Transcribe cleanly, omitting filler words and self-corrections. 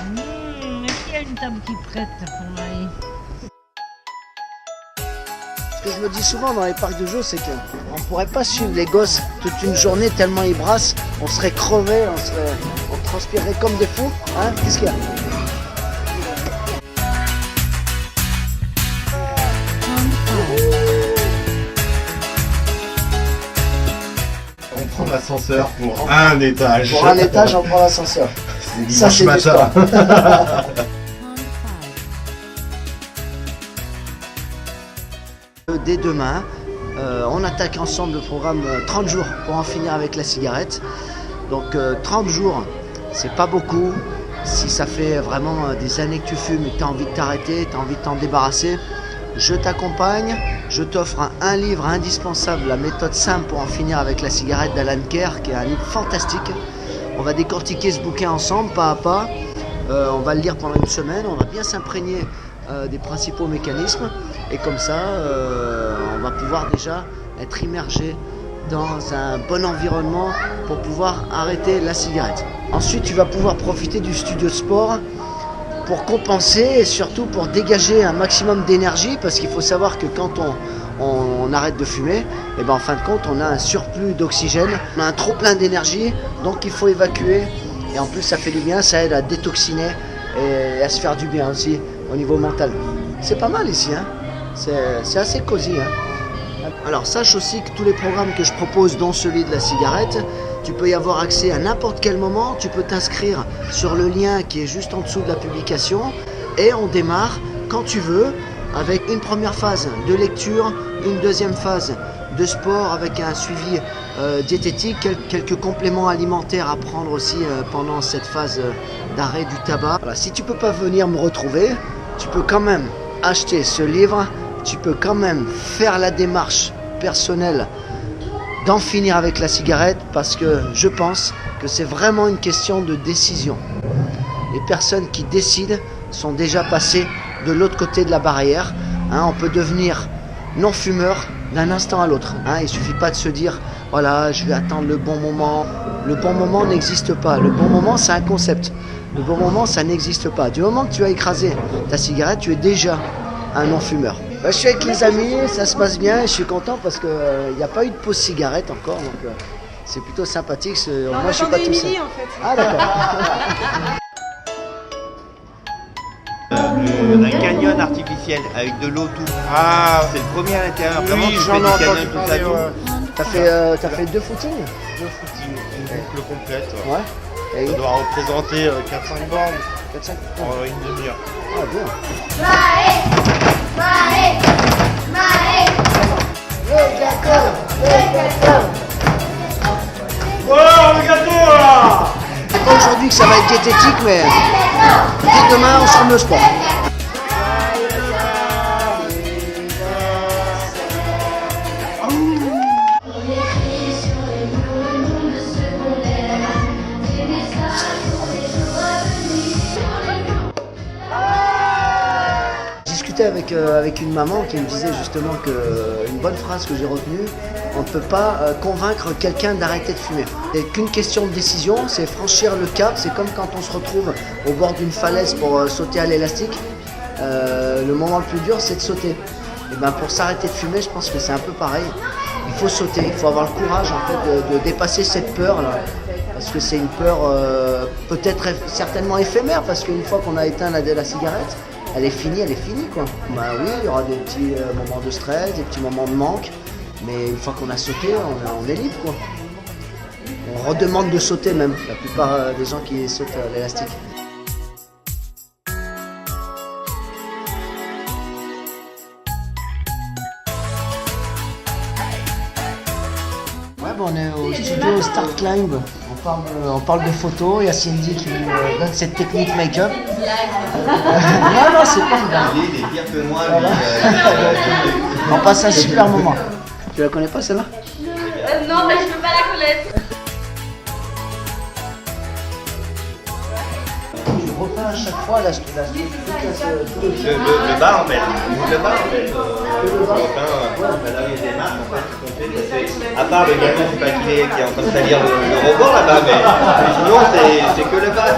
Est-ce qu'il y a une table qui prête pour aller? Ce que je me dis souvent dans les parcs de jeux, c'est qu'on ne pourrait pas suivre les gosses toute une journée tellement ils brassent, on serait crevés, on transpirerait comme des fous. Hein? Qu'est-ce qu'il y a? On prend l'ascenseur pour un étage. Pour un étage, on prend l'ascenseur. C'est Ça, dimanche c'est du matin. Dès demain, on attaque ensemble le programme 30 jours pour en finir avec la cigarette. Donc 30 jours, c'est pas beaucoup. Si ça fait vraiment des années que tu fumes et que tu as envie de t'arrêter, tu as envie de t'en débarrasser, je t'accompagne. Je t'offre un livre indispensable, La méthode simple pour en finir avec la cigarette d'Alan Kerr, qui est un livre fantastique. On va décortiquer ce bouquin ensemble, pas à pas. On va le lire pendant une semaine, on va bien s'imprégner des principaux mécanismes. Et comme ça, on va pouvoir déjà être immergé dans un bon environnement pour pouvoir arrêter la cigarette. Ensuite, tu vas pouvoir profiter du studio de sport pour compenser et surtout pour dégager un maximum d'énergie, parce qu'il faut savoir que quand on arrête de fumer, et ben en fin de compte, on a un surplus d'oxygène, on a un trop plein d'énergie, donc il faut évacuer. Et en plus, ça fait du bien, ça aide à détoxiner et à se faire du bien aussi au niveau mental. C'est pas mal ici, hein. C'est assez cosy, hein. Alors sache aussi que tous les programmes que je propose, dont celui de la cigarette, tu peux y avoir accès à n'importe quel moment. Tu peux t'inscrire sur le lien qui est juste en dessous de la publication et on démarre quand tu veux avec une première phase de lecture, une deuxième phase de sport avec un suivi diététique, quelques compléments alimentaires à prendre aussi pendant cette phase d'arrêt du tabac. Voilà, si tu peux pas venir me retrouver, tu peux quand même acheter ce livre, tu peux quand même faire la démarche personnelle d'en finir avec la cigarette, parce que je pense que c'est vraiment une question de décision. Les personnes qui décident sont déjà passées de l'autre côté de la barrière. Hein, on peut devenir non-fumeur d'un instant à l'autre. Hein, il ne suffit pas de se dire « voilà, je vais attendre le bon moment ». Le bon moment n'existe pas. Le bon moment, c'est un concept. Le bon moment, ça n'existe pas. Du moment que tu as écrasé ta cigarette, tu es déjà un non-fumeur. Je suis avec les amis, ça se passe bien et je suis content parce qu'il n'y a pas eu de pause cigarette encore, donc c'est plutôt sympathique. Moi je suis pas tout seul. En fait. Ah d'accord. Un canyon artificiel avec de l'eau tout. Ah, C'est le premier à l'intérieur. Vraiment, oui, tu j'en fais ai du entendu canyon tout ça. parler, ouais. T'as fait 2 footings? 2 footings, une boucle complète. Ouais. Et Ça doit représenter 4-5 bornes 4-5 en une demi-heure. Ah bien. Oh, le gâteau là! C'est pas aujourd'hui que ça va être diététique, mais dès demain on se remet au sport. Discutais avec une maman qui me disait justement une bonne phrase que j'ai retenue: on ne peut pas convaincre quelqu'un d'arrêter de fumer. C'est qu'une question de décision, c'est franchir le cap. C'est comme quand on se retrouve au bord d'une falaise pour sauter à l'élastique. Le moment le plus dur, c'est de sauter. Et ben pour s'arrêter de fumer, je pense que c'est un peu pareil. Il faut sauter, il faut avoir le courage en fait de dépasser cette peur là. Parce que c'est une peur peut-être certainement éphémère, parce qu'une fois qu'on a éteint la cigarette, elle est finie quoi. Bah oui, il y aura des petits moments de stress, des petits moments de manque, mais une fois qu'on a sauté, on est libre quoi. On redemande de sauter même, la plupart des gens qui sautent à l'élastique. Ouais, bon, on est au studio Start Climb. On parle de photos. Il y a Cindy qui nous donne cette technique make-up. Non, c'est pas une blague. Il est pire que moi. Voilà. On passe un super moment. Tu la connais pas celle-là? Non, mais je peux pas la connaître. Je refais à chaque fois la Le bar en fait. Le bar en fait. Là où il y a des marques en fait. À part le gamin qui est en train de salir le rebord là-bas, mais sinon c'est que le bar.